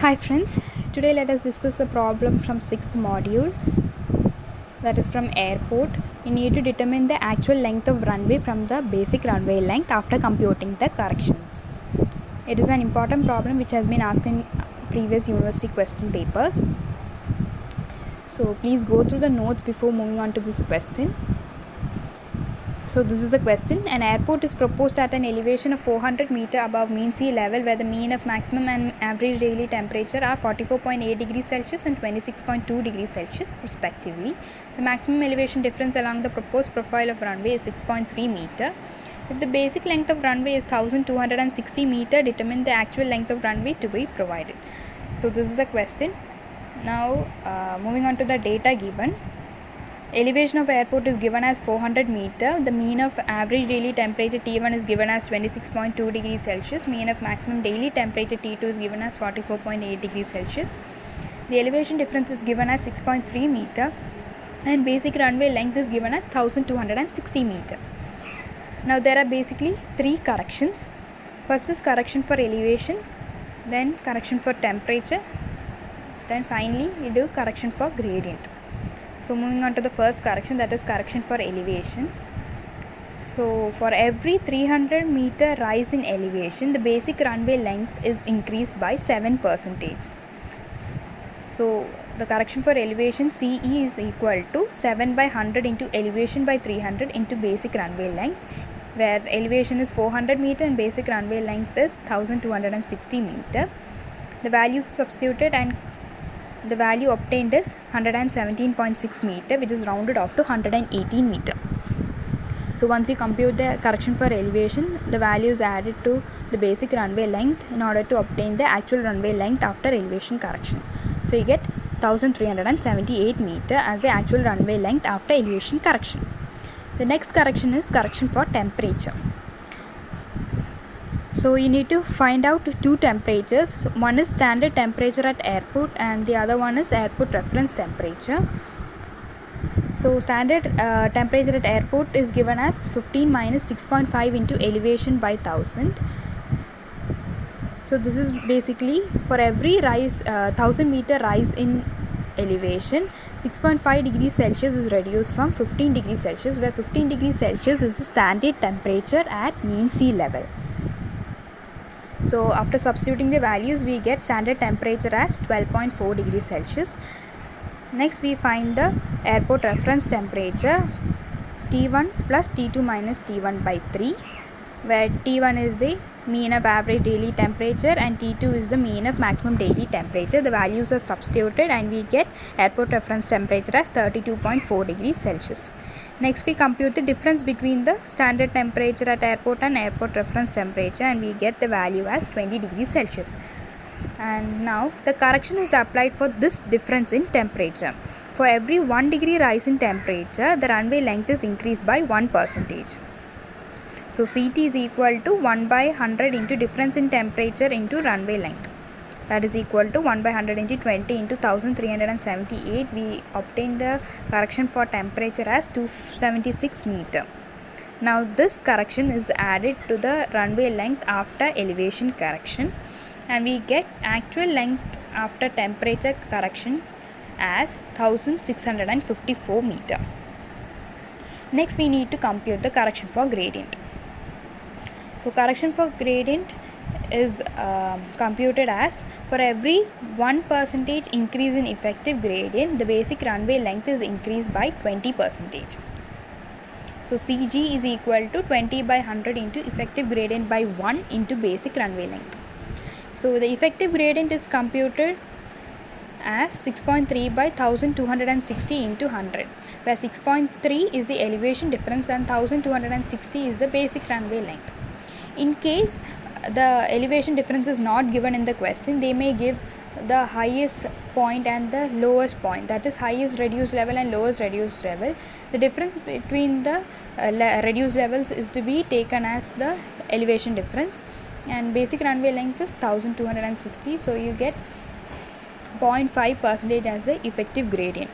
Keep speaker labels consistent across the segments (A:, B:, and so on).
A: Hi friends, today let us discuss a problem from 6th module, that is from airport. You need to determine the actual length of runway from the basic runway length after computing the corrections. It is an important problem which has been asked in previous university question papers. So please go through the notes before moving on to this question. So this is the question. An airport is proposed at an elevation of 400 meter above mean sea level, where the mean of maximum and average daily temperature are 44.8 degrees Celsius and 26.2 degrees Celsius respectively. The maximum elevation difference along the proposed profile of runway is 6.3 meter. If the basic length of runway is 1260 meter, determine the actual length of runway to be provided. So this is the question. Now moving on to the data given. Elevation of airport is given as 400 meter. The mean of average daily temperature T1 is given as 26.2 degrees Celsius. Mean of maximum daily temperature T2 is given as 44.8 degrees Celsius. The elevation difference is given as 6.3 meter and basic runway length is given as 1260 meter. Now there are basically three corrections. First is correction for elevation, then correction for temperature, then finally we do correction for gradient. So moving on to the first correction, that is correction for elevation. So for every 300 meter rise in elevation, the basic runway length is increased by 7%. So the correction for elevation CE is equal to 7 by 100 into elevation by 300 into basic runway length, where elevation is 400 meter and basic runway length is 1260 meter. The values substituted and the value obtained is 117.6 meter, which is rounded off to 118 meter. So once you compute the correction for elevation, the value is added to the basic runway length in order to obtain the actual runway length after elevation correction. So you get 1378 meter as the actual runway length after elevation correction. The next correction is correction for temperature. So you need to find out two temperatures. One is standard temperature at airport and the other one is airport reference temperature. So standard temperature at airport is given as 15 minus 6.5 into elevation by 1000. So this is basically for every rise 1000 meter rise in elevation, 6.5 degrees Celsius is reduced from 15 degrees Celsius, where 15 degrees Celsius is the standard temperature at mean sea level. So after substituting the values, we get standard temperature as 12.4 degrees Celsius. Next we find the airport reference temperature T1 plus T2 minus T1 by 3, where T1 is the mean of average daily temperature and T2 is the mean of maximum daily temperature. The values are substituted and we get airport reference temperature as 32.4 degrees Celsius. Next we compute the difference between the standard temperature at airport and airport reference temperature and we get the value as 20 degrees Celsius. And now the correction is applied for this difference in temperature. For every 1 degree rise in temperature, the runway length is increased by 1%. So CT is equal to 1 by 100 into difference in temperature into runway length. That is equal to 1 by 100 into 20 into 1378. We obtain the correction for temperature as 276 meter. Now this correction is added to the runway length after elevation correction and we get actual length after temperature correction as 1654 meter. Next we need to compute the correction for gradient. So correction for gradient is computed as for every 1% increase in effective gradient, the basic runway length is increased by 20%. So CG is equal to 20 by 100 into effective gradient by 1 into basic runway length. So the effective gradient is computed as 6.3 by 1260 into 100, where 6.3 is the elevation difference and 1260 is the basic runway length. In case the elevation difference is not given in the question, they may give the highest point and the lowest point, that is highest reduced level and lowest reduced level. The difference between the reduced levels is to be taken as the elevation difference and basic runway length is 1260, so you get 0.5% as the effective gradient.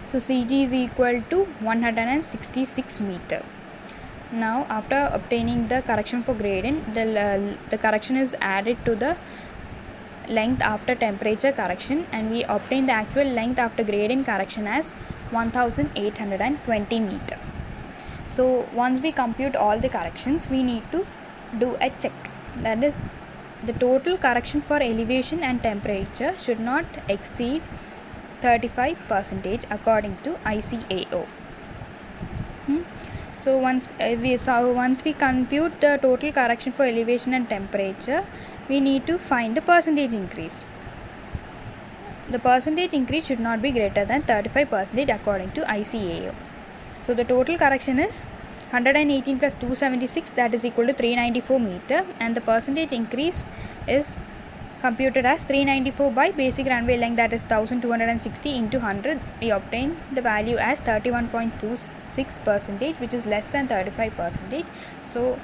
A: So CG is equal to 166 meter. Now after obtaining the correction for gradient, the correction is added to the length after temperature correction, and we obtain the actual length after gradient correction as 1820 meter. So once we compute all the corrections, we need to do a check. That is, the total correction for elevation and temperature should not exceed 35% according to ICAO. So once we compute the total correction for elevation and temperature, we need to find the percentage increase. The percentage increase should not be greater than 35% according to ICAO. So the total correction is 118 plus 276, that is equal to 394 meter, and the percentage increase is computed as 394 by basic runway length, that is 1260 into 100. We obtain the value as 31.26%, which is less than 35%. So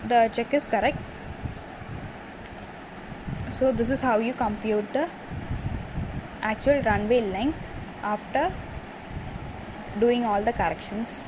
A: the check is correct. So this is how you compute the actual runway length after doing all the corrections.